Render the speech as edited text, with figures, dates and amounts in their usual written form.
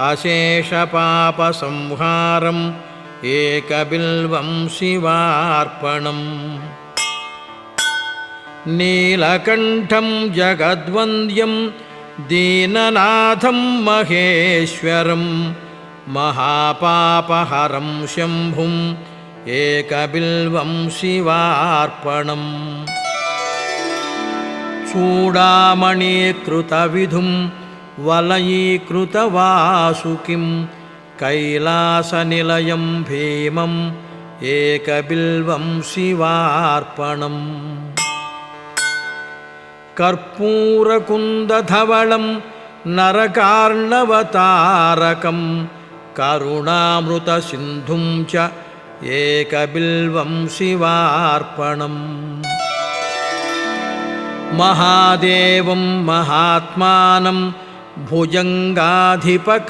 अशेषपापसंहारम् एकबिल्वं शिवार्पणम् नीलकण्ठं जगद्वन्द्यं दीननाथं महेश्वरं महापापहरं शम्भुं एकबिल्वं शिवार्पणम् चूडामणीकृतविधुं वलयीकृतवासुकिं कैलासनिलयं भीमम् एकबिल्वं शिवार्पणम् कर्पूरकुन्दधवलं नरकार्णवतारकं करुणामृतसिन्धुं च एकबिल्वं शिवार्पणम् महादेवं महात्मानं भुजङ्गाधिपकर्णकं